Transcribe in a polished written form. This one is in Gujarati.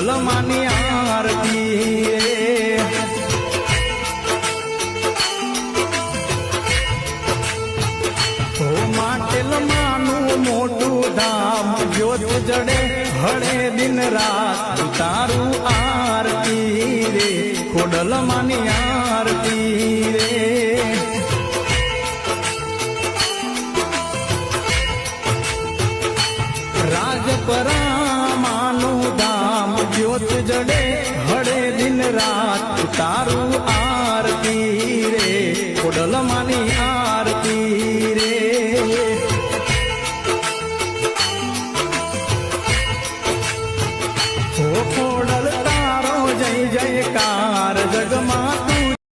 ખોડલ માની આરતી રે માટેલ માનું મોટું ધામ જ્યોત જડે હળે દિન રાત તારું આરતી રે ખોડલ માની